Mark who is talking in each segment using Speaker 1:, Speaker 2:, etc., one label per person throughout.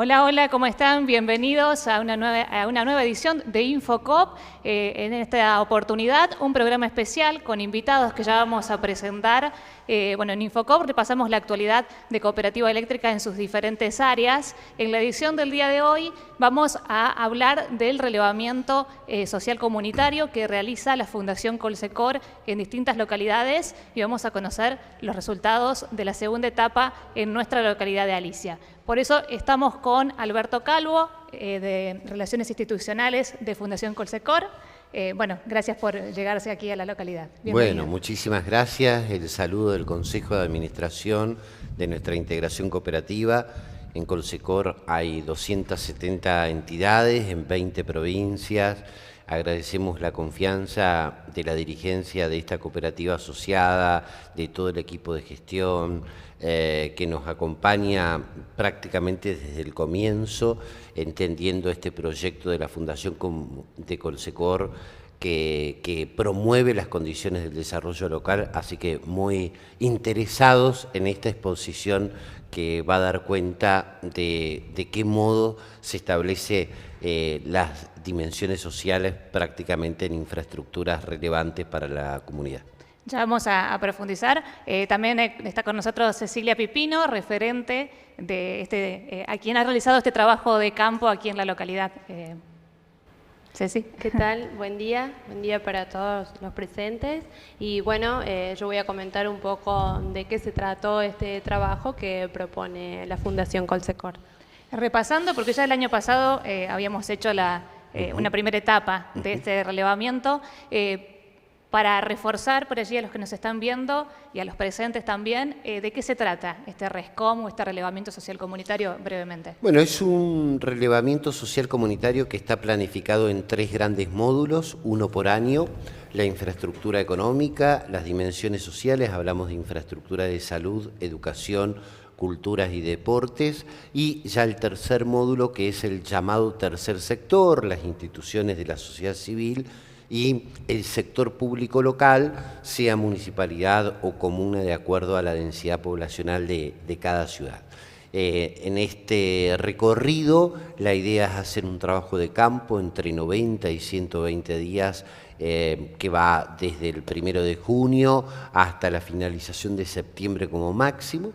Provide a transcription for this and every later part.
Speaker 1: Hola, hola, ¿cómo están? Bienvenidos a una nueva edición de Infocop. En esta oportunidad, un programa especial con invitados que ya vamos a presentar. En Infocop repasamos la actualidad de Cooperativa Eléctrica en sus diferentes áreas. En la edición del día de hoy vamos a hablar del relevamiento social comunitario que realiza la Fundación Colsecor en distintas localidades y vamos a conocer los resultados de la segunda etapa en nuestra localidad de Alicia. Por eso estamos con Alberto Calvo, de Relaciones Institucionales de Fundación Colsecor. Gracias por llegarse aquí a la localidad.
Speaker 2: Bienvenido. Bueno, muchísimas gracias. El saludo del Consejo de Administración de nuestra integración cooperativa. En Colsecor hay 270 entidades en 20 provincias. Agradecemos la confianza de la dirigencia de esta cooperativa asociada, de todo el equipo de gestión, que nos acompaña prácticamente desde el comienzo, entendiendo este proyecto de la Fundación de Colsecor que promueve las condiciones del desarrollo local, así que muy interesados en esta exposición que va a dar cuenta de qué modo se establece las dimensiones sociales prácticamente en infraestructuras relevantes para la comunidad.
Speaker 1: Ya vamos a profundizar. También está con nosotros Cecilia Pipino, referente de a quien ha realizado este trabajo de campo aquí en la localidad. Ceci.
Speaker 3: ¿Qué tal? Buen día para todos los presentes. Y bueno, yo voy a comentar un poco de qué se trató este trabajo que propone la Fundación Colsecor.
Speaker 1: Repasando, porque ya el año pasado habíamos hecho una primera etapa de este relevamiento, para reforzar por allí a los que nos están viendo y a los presentes también, ¿de qué se trata este RESCOM o este relevamiento social comunitario brevemente?
Speaker 2: Bueno, es un relevamiento social comunitario que está planificado en 3 grandes módulos, uno por año: la infraestructura económica, las dimensiones sociales, hablamos de infraestructura de salud, educación, culturas y deportes, y ya el tercer módulo, que es el llamado tercer sector, las instituciones de la sociedad civil y el sector público local, sea municipalidad o comuna, de acuerdo a la densidad poblacional de cada ciudad. En este recorrido la idea es hacer un trabajo de campo entre 90 y 120 días, que va desde el 1 de junio hasta la finalización de septiembre como máximo.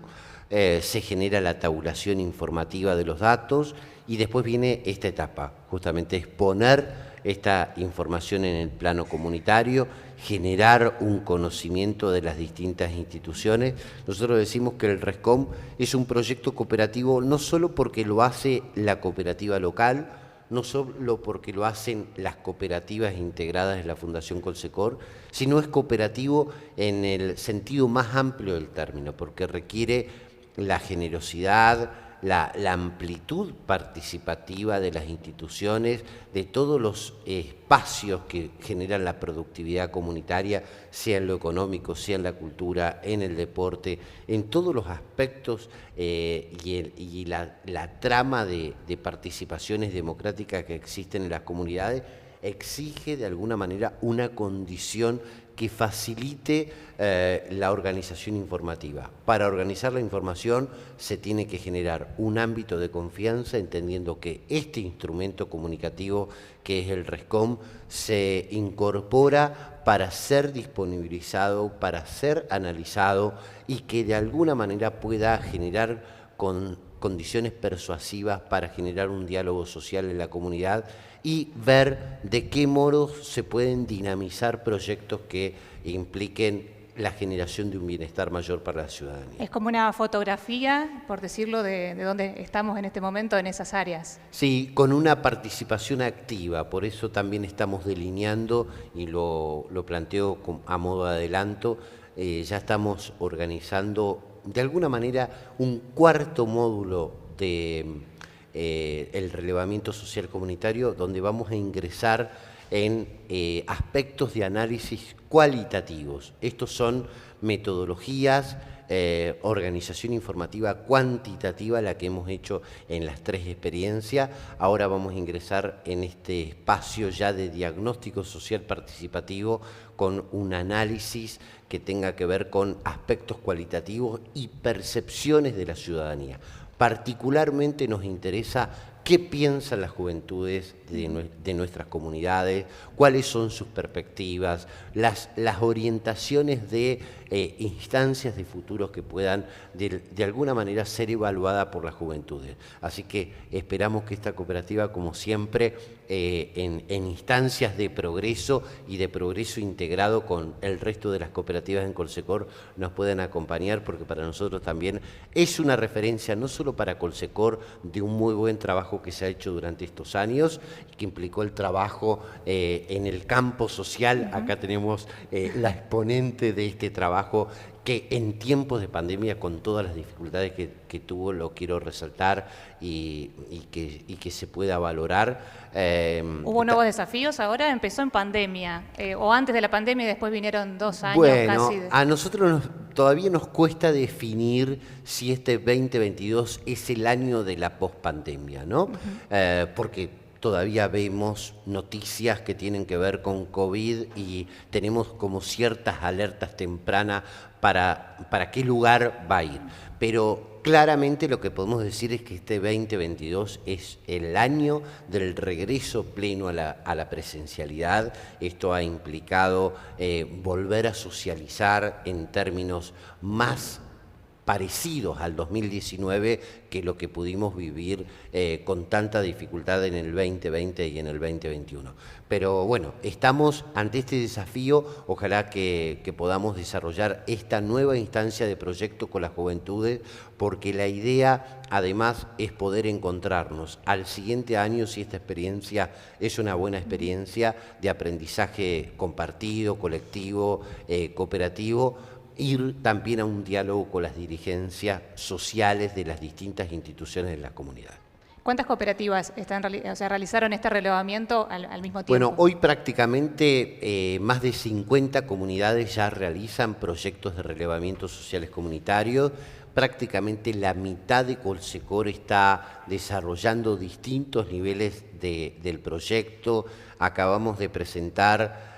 Speaker 2: Se genera la tabulación informativa de los datos y después viene esta etapa, justamente exponer esta información en el plano comunitario, generar un conocimiento de las distintas instituciones. Nosotros decimos que el RESCOM es un proyecto cooperativo no solo porque lo hace la cooperativa local, no solo porque lo hacen las cooperativas integradas en la Fundación Colsecor, sino es cooperativo en el sentido más amplio del término, porque requiere la generosidad, la amplitud participativa de las instituciones, de todos los espacios que generan la productividad comunitaria, sea en lo económico, sea en la cultura, en el deporte, en todos los aspectos, y la trama de participaciones democráticas que existen en las comunidades exige de alguna manera una condición que facilite la organización informativa. Para organizar la información se tiene que generar un ámbito de confianza, entendiendo que este instrumento comunicativo que es el RESCOM se incorpora para ser disponibilizado, para ser analizado y que de alguna manera pueda generar condiciones persuasivas para generar un diálogo social en la comunidad y ver de qué modo se pueden dinamizar proyectos que impliquen la generación de un bienestar mayor para la ciudadanía.
Speaker 1: Es como una fotografía, por decirlo, de dónde estamos en este momento en esas áreas.
Speaker 2: Sí, con una participación activa, por eso también estamos delineando, y lo planteo a modo de adelanto, ya estamos organizando de alguna manera un cuarto módulo de el relevamiento social comunitario, donde vamos a ingresar en aspectos de análisis cualitativos. Estos son metodologías, organización informativa cuantitativa, la que hemos hecho en las 3 experiencias. Ahora vamos a ingresar en este espacio ya de diagnóstico social participativo con un análisis que tenga que ver con aspectos cualitativos y percepciones de la ciudadanía. particularmente nos interesa qué piensan las juventudes de nuestras comunidades, cuáles son sus perspectivas, las orientaciones de instancias de futuros que puedan de alguna manera ser evaluadas por las juventudes. Así que esperamos que esta cooperativa, como siempre, en instancias de progreso y de progreso integrado con el resto de las cooperativas en Colsecor, nos puedan acompañar, porque para nosotros también es una referencia, no solo para Colsecor, de un muy buen trabajo que se ha hecho durante estos años, que implicó el trabajo en el campo social. Acá tenemos la exponente de este trabajo que en tiempos de pandemia, con todas las dificultades que tuvo, lo quiero resaltar y que se pueda valorar.
Speaker 1: ¿Hubo nuevos desafíos ahora? Empezó en pandemia, o antes de la pandemia y después vinieron 2 años
Speaker 2: bueno,
Speaker 1: casi.
Speaker 2: A nosotros todavía nos cuesta definir si este 2022 es el año de la pospandemia, ¿no? Porque todavía vemos noticias que tienen que ver con COVID y tenemos como ciertas alertas tempranas para qué lugar va a ir. Pero claramente lo que podemos decir es que este 2022 es el año del regreso pleno a la presencialidad. Esto ha implicado volver a socializar en términos más parecidos al 2019 que lo que pudimos vivir con tanta dificultad en el 2020 y en el 2021. Pero bueno, estamos ante este desafío. Ojalá que podamos desarrollar esta nueva instancia de proyecto con las juventudes, porque la idea además es poder encontrarnos al siguiente año, si esta experiencia es una buena experiencia de aprendizaje compartido, colectivo, cooperativo, ir también a un diálogo con las dirigencias sociales de las distintas instituciones de la comunidad.
Speaker 1: ¿Cuántas cooperativas realizaron este relevamiento al mismo tiempo?
Speaker 2: Bueno, hoy prácticamente más de 50 comunidades ya realizan proyectos de relevamiento sociales comunitarios. Prácticamente la mitad de Colsecor está desarrollando distintos niveles del proyecto. Acabamos de presentar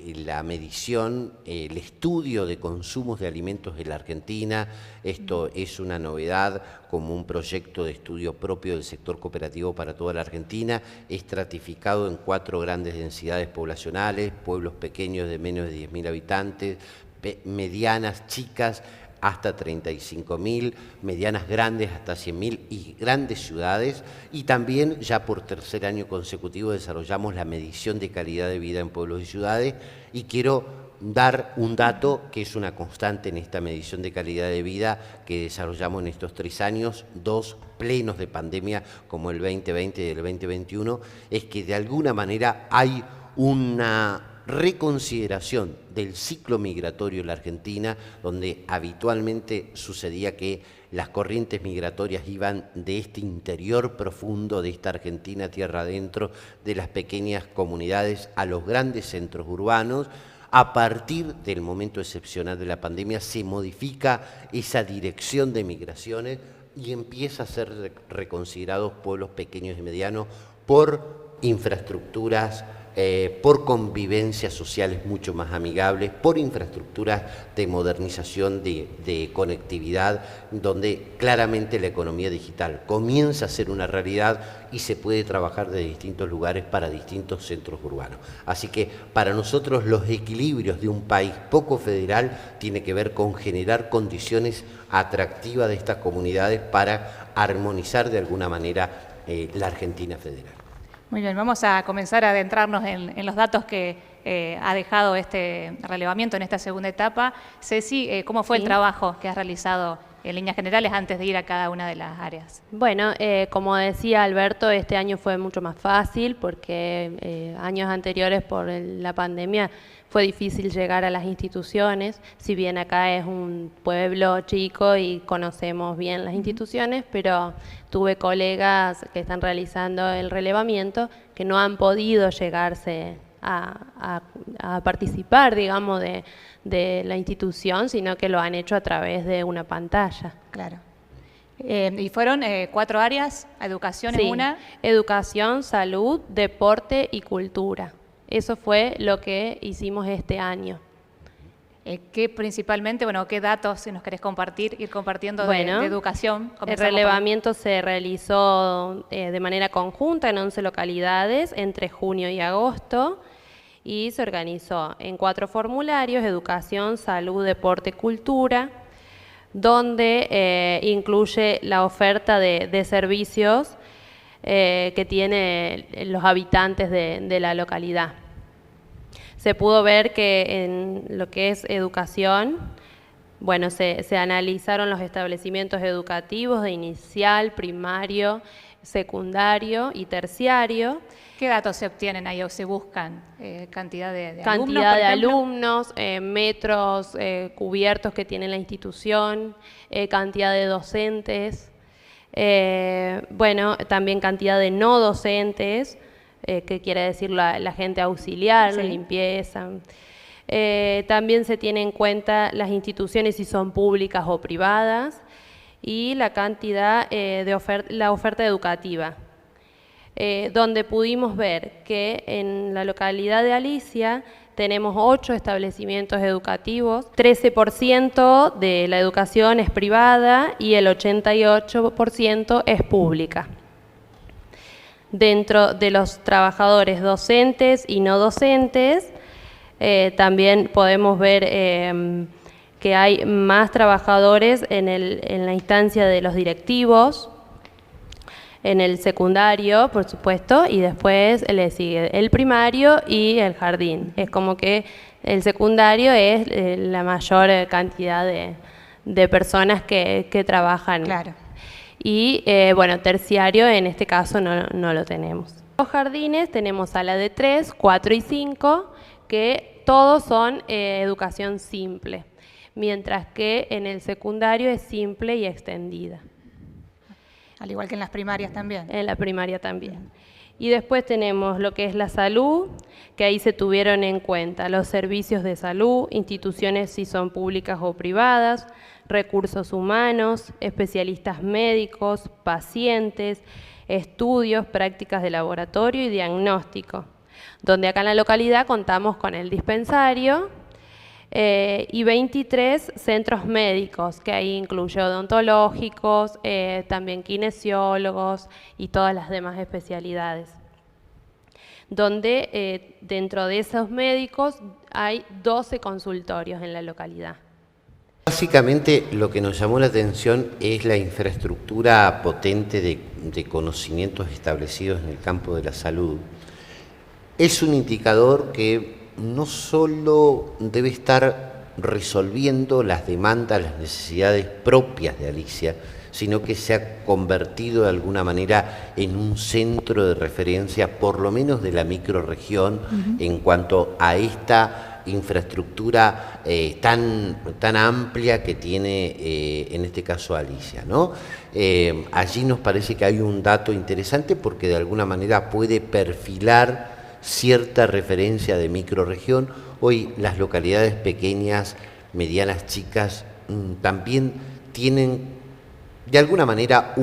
Speaker 2: la medición, el estudio de consumos de alimentos en la Argentina. Esto es una novedad como un proyecto de estudio propio del sector cooperativo para toda la Argentina, estratificado en 4 grandes densidades poblacionales: pueblos pequeños de menos de 10.000 habitantes, medianas, chicas, hasta 35.000, medianas grandes hasta 100.000 y grandes ciudades. Y también ya por tercer año consecutivo desarrollamos la medición de calidad de vida en pueblos y ciudades. Y quiero dar un dato que es una constante en esta medición de calidad de vida que desarrollamos en estos 3 años, 2 plenos de pandemia como el 2020 y el 2021, es que de alguna manera hay una reconsideración del ciclo migratorio en la Argentina, donde habitualmente sucedía que las corrientes migratorias iban de este interior profundo de esta Argentina tierra adentro, de las pequeñas comunidades a los grandes centros urbanos. A partir del momento excepcional de la pandemia se modifica esa dirección de migraciones y empieza a ser reconsiderados pueblos pequeños y medianos por infraestructuras, por convivencias sociales mucho más amigables, por infraestructuras de modernización de conectividad, donde claramente la economía digital comienza a ser una realidad y se puede trabajar de distintos lugares para distintos centros urbanos. Así que para nosotros los equilibrios de un país poco federal tiene que ver con generar condiciones atractivas de estas comunidades para armonizar de alguna manera la Argentina federal.
Speaker 1: Muy bien, vamos a comenzar a adentrarnos en los datos que ha dejado este relevamiento en esta segunda etapa. Ceci, ¿cómo fue el trabajo que has realizado en líneas generales antes de ir a cada una de las áreas?
Speaker 3: Bueno, como decía Alberto, este año fue mucho más fácil porque años anteriores por la pandemia fue difícil llegar a las instituciones. Si bien acá es un pueblo chico y conocemos bien las instituciones, pero tuve colegas que están realizando el relevamiento que no han podido llegarse a participar, digamos, de la institución, sino que lo han hecho a través de una pantalla.
Speaker 1: Claro. ¿Y fueron 4 áreas? ¿Educación en una?
Speaker 3: Educación, salud, deporte y cultura. Eso fue lo que hicimos este año.
Speaker 1: ¿Qué principalmente, bueno, qué datos, si nos querés compartir, ir compartiendo de educación?
Speaker 3: El relevamiento se realizó de manera conjunta en 11 localidades entre junio y agosto y se organizó en 4 formularios: educación, salud, deporte, cultura, donde incluye la oferta de servicios que tienen los habitantes de la localidad. Se pudo ver que en lo que es educación, bueno, se analizaron los establecimientos educativos de inicial, primario, secundario y terciario.
Speaker 1: ¿Qué datos se obtienen ahí o se buscan? ¿Cantidad de alumnos?
Speaker 3: Cantidad de alumnos, metros cubiertos que tiene la institución, cantidad de docentes, bueno, también cantidad de no docentes, que quiere decir la gente auxiliar,
Speaker 1: sí,
Speaker 3: limpieza. También se tiene en cuenta las instituciones si son públicas o privadas y la cantidad la oferta educativa, donde pudimos ver que en la localidad de Alicia tenemos 8 establecimientos educativos, 13% de la educación es privada y el 88% es pública. Dentro de los trabajadores docentes y no docentes, también podemos ver que hay más trabajadores en la instancia de los directivos, en el secundario, por supuesto, y después le sigue el primario y el jardín. Es como que el secundario es la mayor cantidad de personas que trabajan.
Speaker 1: Claro.
Speaker 3: Y bueno, terciario en este caso no lo tenemos. Los jardines tenemos sala de 3, 4 y 5, que todos son educación simple, mientras que en el secundario es simple y extendida.
Speaker 1: Al igual que en las primarias también.
Speaker 3: En la primaria también. Y después tenemos lo que es la salud, que ahí se tuvieron en cuenta los servicios de salud, instituciones si son públicas o privadas, recursos humanos, especialistas médicos, pacientes, estudios, prácticas de laboratorio y diagnóstico, donde acá en la localidad contamos con el dispensario y 23 centros médicos, que ahí incluye odontológicos, también kinesiólogos y todas las demás especialidades, donde dentro de esos médicos hay 12 consultorios en la localidad.
Speaker 2: Básicamente lo que nos llamó la atención es la infraestructura potente de conocimientos establecidos en el campo de la salud. Es un indicador que no solo debe estar resolviendo las demandas, las necesidades propias de Alicia, sino que se ha convertido de alguna manera en un centro de referencia, por lo menos de la microrregión, en cuanto a esta infraestructura tan amplia que tiene en este caso Alicia, ¿no? Allí nos parece que hay un dato interesante porque de alguna manera puede perfilar cierta referencia de microrregión. Hoy las localidades pequeñas, medianas, chicas, también tienen de alguna manera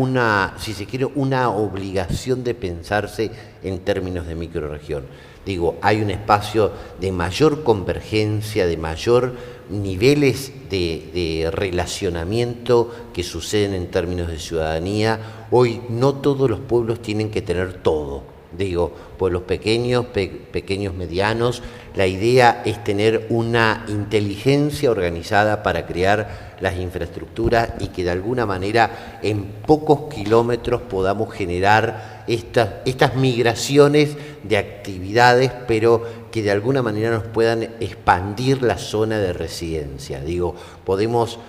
Speaker 2: si se quiere, una obligación de pensarse en términos de microrregión. Digo, hay un espacio de mayor convergencia, de mayor niveles de relacionamiento que suceden en términos de ciudadanía. Hoy no todos los pueblos tienen que tener todo. Digo, pueblos pequeños, pequeños, medianos, la idea es tener una inteligencia organizada para crear las infraestructuras y que de alguna manera en pocos kilómetros podamos generar estas migraciones de actividades, pero que de alguna manera nos puedan expandir la zona de residencia. Digo, podemos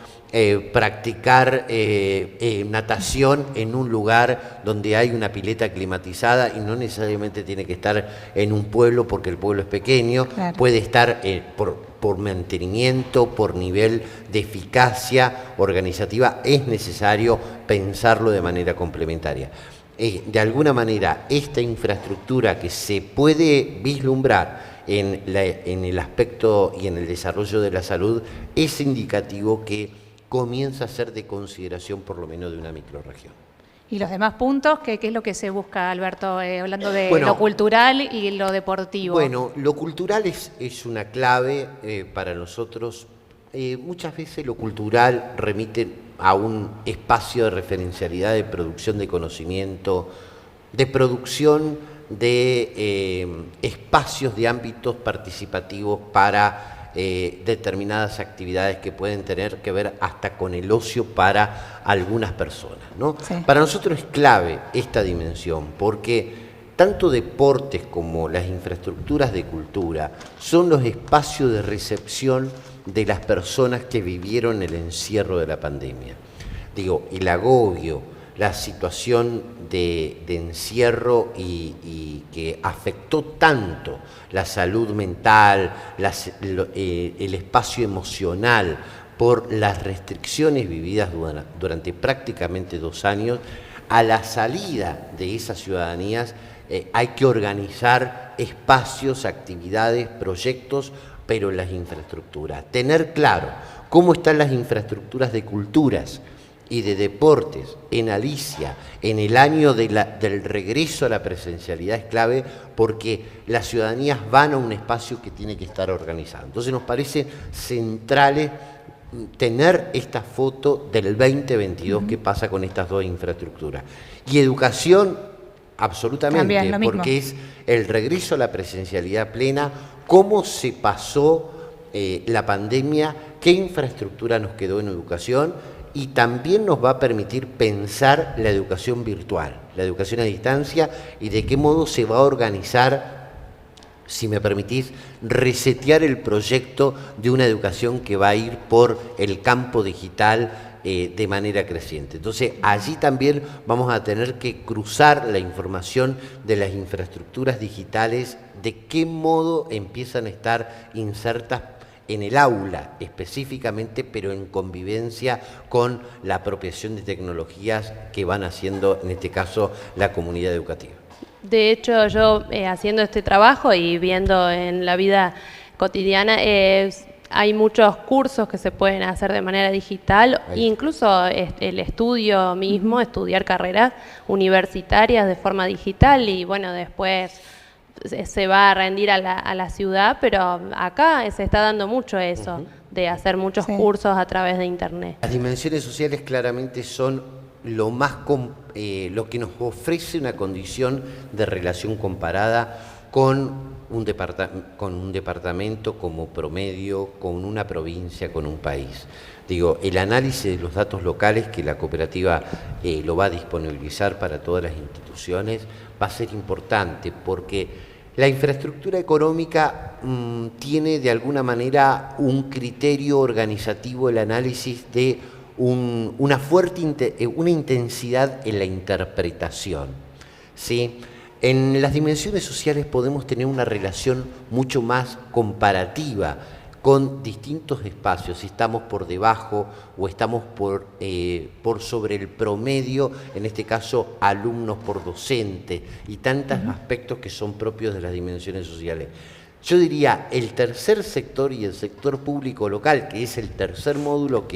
Speaker 2: practicar natación en un lugar donde hay una pileta climatizada y no necesariamente tiene que estar en un pueblo porque el pueblo es pequeño, claro. Puede estar por mantenimiento, por nivel de eficacia organizativa, es necesario pensarlo de manera complementaria. De alguna manera, esta infraestructura que se puede vislumbrar en el aspecto y en el desarrollo de la salud es indicativo que comienza a ser de consideración por lo menos de una microrregión.
Speaker 1: ¿Y los demás puntos? ¿Qué es lo que se busca, Alberto, hablando de lo cultural y lo deportivo?
Speaker 2: Bueno, lo cultural es una clave para nosotros muchas veces lo cultural remite a un espacio de referencialidad de producción de conocimiento, de producción de espacios de ámbitos participativos para determinadas actividades que pueden tener que ver hasta con el ocio para algunas personas, ¿no?
Speaker 1: Sí.
Speaker 2: Para nosotros es clave esta dimensión, porque tanto deportes como las infraestructuras de cultura son los espacios de recepción de las personas que vivieron el encierro de la pandemia. Digo, el agobio, la situación de encierro y que afectó tanto la salud mental, el espacio emocional por las restricciones vividas durante prácticamente 2 años. A la salida de esas ciudadanías hay que organizar espacios, actividades, proyectos, pero las infraestructuras. Tener claro cómo están las infraestructuras de culturas y de deportes en Alicia en el año del regreso a la presencialidad es clave, porque las ciudadanías van a un espacio que tiene que estar organizado. Entonces nos parece central tener esta foto del 2022 que pasa con estas 2 infraestructuras. Y educación, absolutamente, porque es el regreso a la presencialidad plena, cómo se pasó la pandemia, qué infraestructura nos quedó en educación, y también nos va a permitir pensar la educación virtual, la educación a distancia, y de qué modo se va a organizar, si me permitís, resetear el proyecto de una educación que va a ir por el campo digital de manera creciente. Entonces, allí también vamos a tener que cruzar la información de las infraestructuras digitales, de qué modo empiezan a estar insertas en el aula específicamente, pero en convivencia con la apropiación de tecnologías que van haciendo, en este caso, la comunidad educativa.
Speaker 3: De hecho, yo haciendo este trabajo y viendo en la vida cotidiana, hay muchos cursos que se pueden hacer de manera digital, incluso el estudio mismo, estudiar carreras universitarias de forma digital, y bueno, después se va a rendir a la ciudad, pero acá se está dando mucho eso, de hacer muchos cursos a través de internet.
Speaker 2: Las dimensiones sociales claramente son lo que nos ofrece una condición de relación comparada con un departamento como promedio, con una provincia, con un país. Digo, el análisis de los datos locales que la cooperativa lo va a disponibilizar para todas las instituciones va a ser importante, porque la infraestructura económica tiene de alguna manera un criterio organizativo, el análisis de una intensidad en la interpretación, ¿sí? En las dimensiones sociales podemos tener una relación mucho más comparativa con distintos espacios, si estamos por debajo o estamos por sobre el promedio, en este caso alumnos por docente, y tantos aspectos que son propios de las dimensiones sociales. Yo diría, el tercer sector y el sector público local, que es el tercer módulo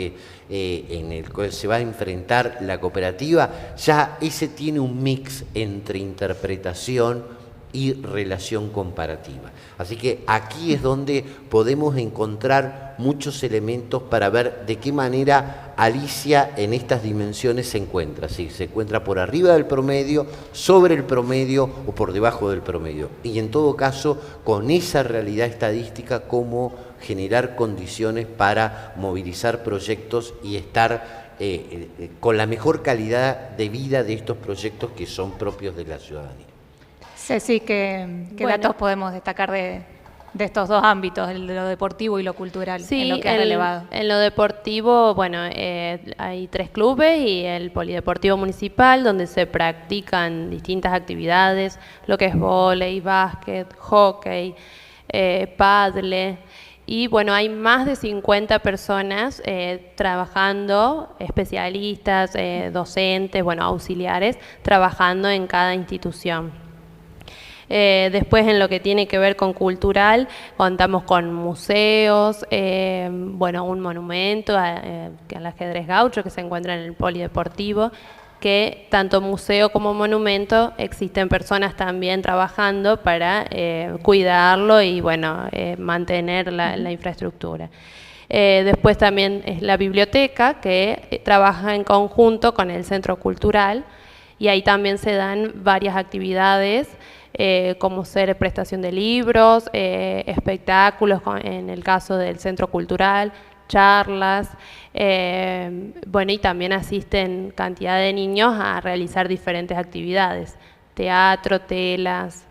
Speaker 2: en el cual se va a enfrentar la cooperativa, ya ese tiene un mix entre interpretación y relación comparativa. Así que aquí es donde podemos encontrar muchos elementos para ver de qué manera Alicia en estas dimensiones se encuentra. Si se encuentra por arriba del promedio, sobre el promedio o por debajo del promedio. Y en todo caso, con esa realidad estadística, cómo generar condiciones para movilizar proyectos y estar con la mejor calidad de vida de estos proyectos que son propios de la ciudadanía.
Speaker 1: Ceci, ¿qué datos podemos destacar de estos 2 ámbitos, el de lo deportivo y lo cultural, en lo que es relevado?
Speaker 3: En lo deportivo, bueno, hay 3 clubes y el Polideportivo Municipal, donde se practican distintas actividades, lo que es vóley, básquet, hockey, pádel. Y bueno, hay más de 50 personas trabajando, especialistas, docentes, bueno, auxiliares, trabajando en cada institución. Después, en lo que tiene que ver con cultural, contamos con museos, bueno, un monumento al ajedrez gaucho que se encuentra en el Polideportivo, que tanto museo como monumento existen personas también trabajando para cuidarlo y bueno, mantener la infraestructura. Después también es la biblioteca, que trabaja en conjunto con el centro cultural, y ahí también se dan varias actividades, como ser prestación de libros, espectáculos en el caso del centro cultural, charlas, bueno, y también asisten cantidad de niños a realizar diferentes actividades, teatro, telas,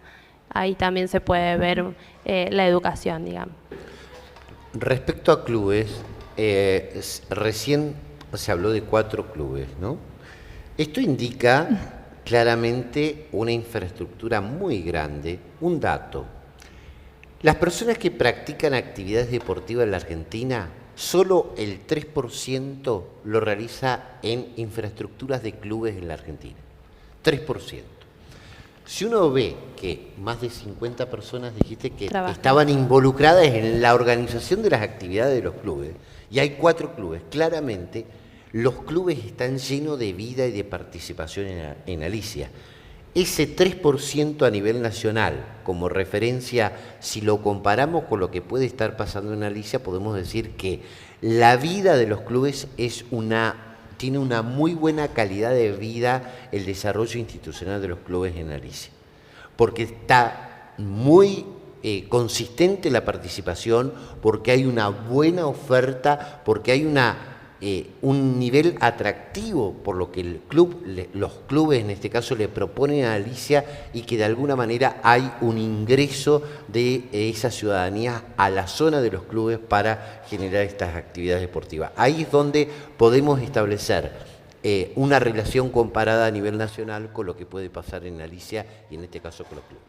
Speaker 3: ahí también se puede ver la educación, digamos.
Speaker 2: Respecto a clubes, recién se habló de 4 clubes, ¿no? Esto indica claramente una infraestructura muy grande. Un dato: las personas que practican actividades deportivas en la Argentina, solo el 3% lo realiza en infraestructuras de clubes en la Argentina. 3%. Si uno ve que más de 50 personas, dijiste que estaban involucradas en la organización de las actividades de los clubes, y hay 4 clubes, claramente los clubes están llenos de vida y de participación en Alicia. Ese 3% a nivel nacional, como referencia, si lo comparamos con lo que puede estar pasando en Alicia, podemos decir que la vida de los clubes tiene una muy buena calidad de vida, el desarrollo institucional de los clubes en Alicia, porque está muy consistente la participación, porque hay una buena oferta, porque hay un nivel atractivo por lo que los clubes en este caso le proponen a Alicia, y que de alguna manera hay un ingreso de esa ciudadanía a la zona de los clubes para generar estas actividades deportivas. Ahí es donde podemos establecer una relación comparada a nivel nacional con lo que puede pasar en Alicia y en este caso con los clubes.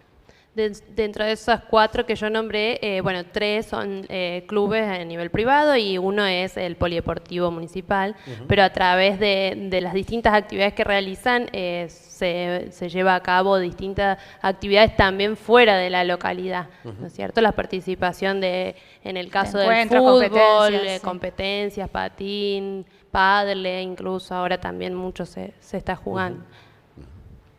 Speaker 3: Dentro de esas 4 que yo nombré, bueno, 3 son clubes a nivel privado y uno es el polideportivo municipal, pero a través de las distintas actividades que realizan se lleva a cabo distintas actividades también fuera de la localidad, ¿no es cierto? La participación en el caso del fútbol, competencias, patín, pádel, incluso ahora también mucho se está jugando.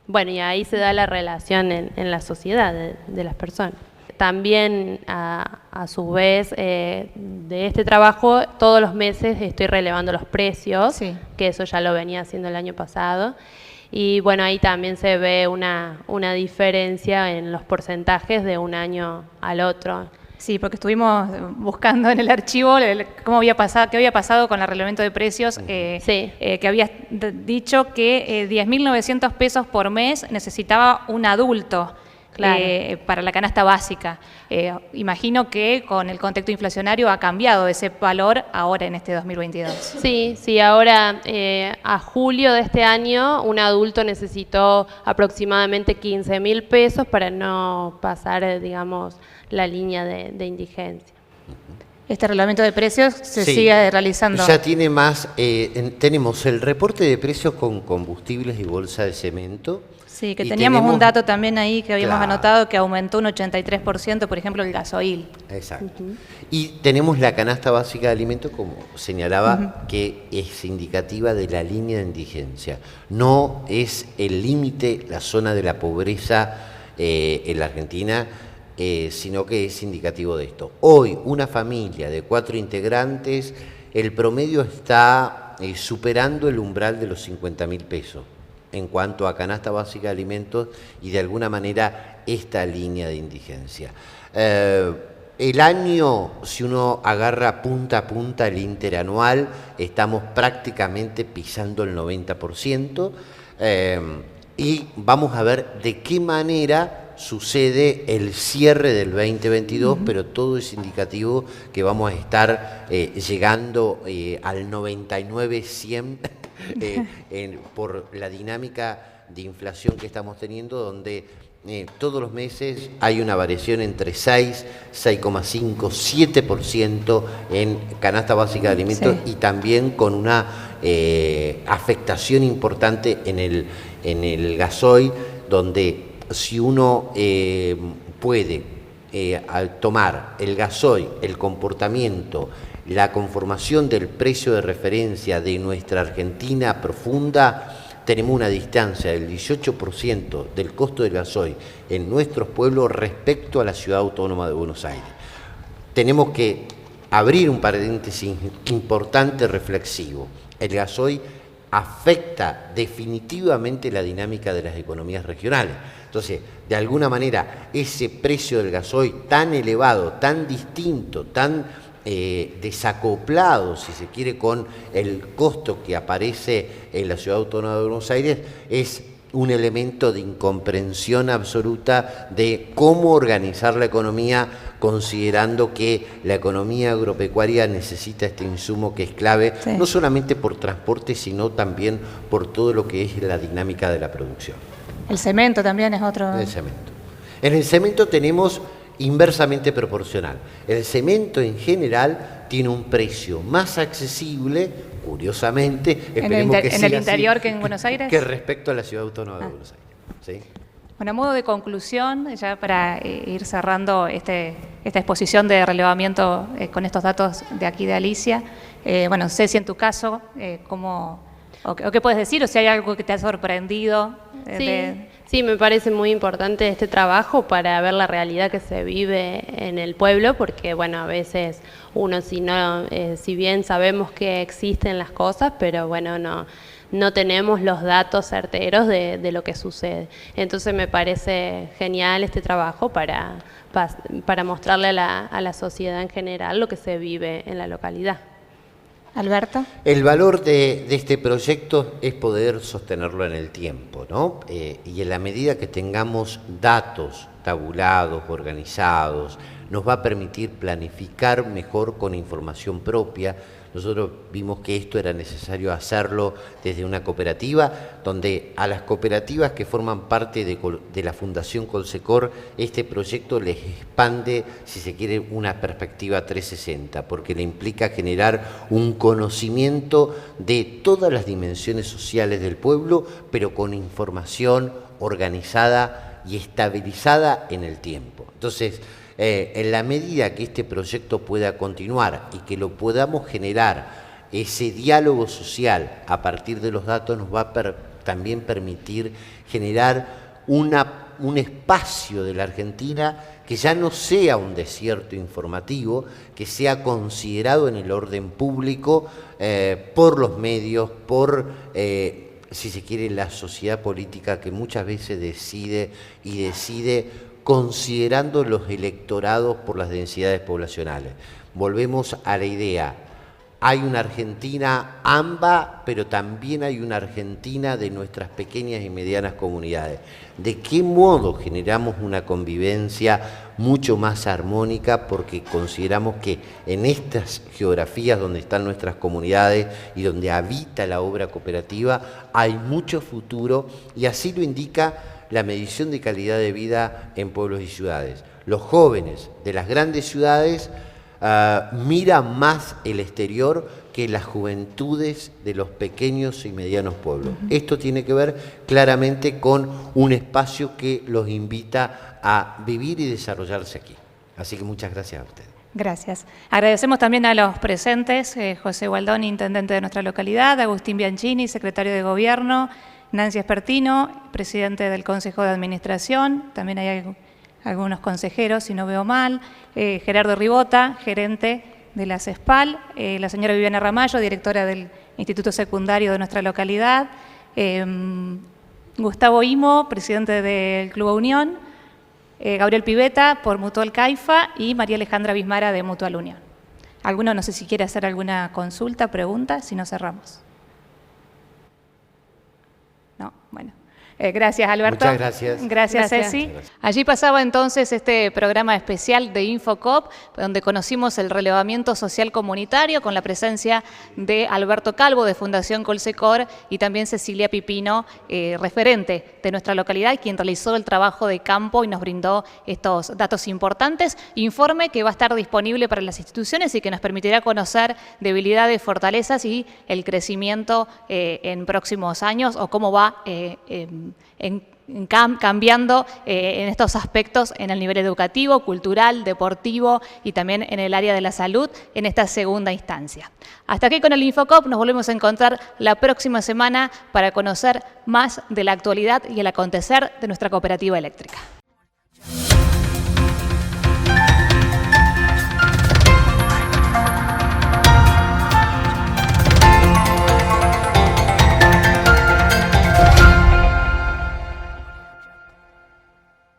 Speaker 3: Bueno, y ahí se da la relación en la sociedad de las personas. También, a su vez, de este trabajo, todos los meses estoy relevando los precios, que eso ya lo venía haciendo el año pasado. Y bueno, ahí también se ve una diferencia en los porcentajes de un año al otro.
Speaker 1: Sí, porque estuvimos buscando en el archivo qué había pasado con el reglamento de precios, que habías dicho que 10.900 pesos por mes necesitaba un adulto, claro, para la canasta básica. Imagino que con el contexto inflacionario ha cambiado ese valor ahora en este 2022.
Speaker 3: Sí, ahora a julio de este año un adulto necesitó aproximadamente 15.000 pesos para no pasar, digamos, la línea de indigencia.
Speaker 1: Este reglamento de precios se sigue realizando.
Speaker 2: Ya tiene más, tenemos el reporte de precios con combustibles y bolsa de cemento.
Speaker 1: Sí, que teníamos un dato también ahí que habíamos anotado, que aumentó un 83%, por ejemplo, el gasoil.
Speaker 2: Exacto. Y tenemos la canasta básica de alimentos, como señalaba, que es indicativa de la línea de indigencia. No es el límite, la zona de la pobreza en la Argentina, sino que es indicativo de esto. Hoy, una familia de 4 integrantes, el promedio está superando el umbral de los 50.000 pesos en cuanto a canasta básica de alimentos y de alguna manera esta línea de indigencia. El año, si uno agarra punta a punta el interanual, estamos prácticamente pisando el 90%, y vamos a ver de qué manera sucede el cierre del 2022, pero todo es indicativo que vamos a estar llegando al 99-100 por la dinámica de inflación que estamos teniendo, donde todos los meses hay una variación entre 6, 6,5, 7% en canasta básica de alimentos, y también con una afectación importante en el gasoil, donde si uno puede tomar el gasoil, el comportamiento, la conformación del precio de referencia de nuestra Argentina profunda, tenemos una distancia del 18% del costo del gasoil en nuestros pueblos respecto a la ciudad autónoma de Buenos Aires. Tenemos que abrir un paréntesis importante reflexivo. El gasoil afecta definitivamente la dinámica de las economías regionales. Entonces, de alguna manera, ese precio del gasoil tan elevado, tan distinto, tan desacoplado, si se quiere, con el costo que aparece en la Ciudad Autónoma de Buenos Aires, es un elemento de incomprensión absoluta de cómo organizar la economía, considerando que la economía agropecuaria necesita este insumo que es clave, sí, no solamente por transporte, sino también por todo lo que es la dinámica de la producción.
Speaker 1: El cemento también es otro.
Speaker 2: El cemento. En el cemento tenemos inversamente proporcional. El cemento en general tiene un precio más accesible, curiosamente, esperemos que
Speaker 1: en el interior así, que en Buenos Aires,
Speaker 2: que respecto a la Ciudad Autónoma de Buenos Aires. ¿Sí?
Speaker 1: Bueno, a modo de conclusión, ya para ir cerrando esta exposición de relevamiento con estos datos de aquí de Alicia, bueno, Ceci, en tu caso, o qué puedes decir, o si hay algo que te ha sorprendido.
Speaker 3: Sí, me parece muy importante este trabajo para ver la realidad que se vive en el pueblo, porque bueno, a veces uno si bien sabemos que existen las cosas, pero bueno, no tenemos los datos certeros de lo que sucede. Entonces me parece genial este trabajo para mostrarle a la sociedad en general lo que se vive en la localidad.
Speaker 1: Alberto.
Speaker 2: El valor de este proyecto es poder sostenerlo en el tiempo, ¿no? Y en la medida que tengamos datos tabulados, organizados, nos va a permitir planificar mejor con información propia. Nosotros vimos que esto era necesario hacerlo desde una cooperativa, donde a las cooperativas que forman parte de la Fundación Colsecor, este proyecto les expande, si se quiere, una perspectiva 360, porque le implica generar un conocimiento de todas las dimensiones sociales del pueblo, pero con información organizada y estabilizada en el tiempo. Entonces, en la medida que este proyecto pueda continuar y que lo podamos generar, ese diálogo social a partir de los datos nos va a también permitir generar un espacio de la Argentina que ya no sea un desierto informativo, que sea considerado en el orden público por los medios, por si se quiere, la sociedad política que muchas veces decide considerando los electorados por las densidades poblacionales. Volvemos a la idea, hay una Argentina AMBA, pero también hay una Argentina de nuestras pequeñas y medianas comunidades. ¿De qué modo generamos una convivencia mucho más armónica? Porque consideramos que en estas geografías donde están nuestras comunidades y donde habita la obra cooperativa hay mucho futuro, y así lo indica la medición de calidad de vida en pueblos y ciudades. Los jóvenes de las grandes ciudades miran más el exterior que las juventudes de los pequeños y medianos pueblos. Esto tiene que ver claramente con un espacio que los invita a vivir y desarrollarse aquí. Así que muchas gracias a ustedes.
Speaker 1: Gracias. Agradecemos también a los presentes, José Gualdoni, intendente de nuestra localidad, Agustín Bianchini, secretario de Gobierno, Nancy Espertino, presidente del Consejo de Administración, también hay algunos consejeros, si no veo mal, Gerardo Ribota, gerente de la CESPAL, la señora Viviana Ramallo, directora del Instituto Secundario de nuestra localidad, Gustavo Imo, presidente del Club Unión, Gabriel Piveta por Mutual Caifa y María Alejandra Bismara de Mutual Unión. ¿Alguno, no sé si quiere hacer alguna consulta, pregunta, si no cerramos? No, bueno. Gracias, Alberto.
Speaker 2: Muchas gracias.
Speaker 1: Gracias, Ceci. Allí pasaba entonces este programa especial de InfoCoop, donde conocimos el relevamiento social comunitario con la presencia de Alberto Calvo, de Fundación Colsecor, y también Cecilia Pipino, referente de nuestra localidad, quien realizó el trabajo de campo y nos brindó estos datos importantes. Informe que va a estar disponible para las instituciones y que nos permitirá conocer debilidades, fortalezas y el crecimiento en próximos años, o cómo va cambiando en estos aspectos en el nivel educativo, cultural, deportivo y también en el área de la salud en esta segunda instancia. Hasta aquí con el InfoCoop, nos volvemos a encontrar la próxima semana para conocer más de la actualidad y el acontecer de nuestra cooperativa eléctrica.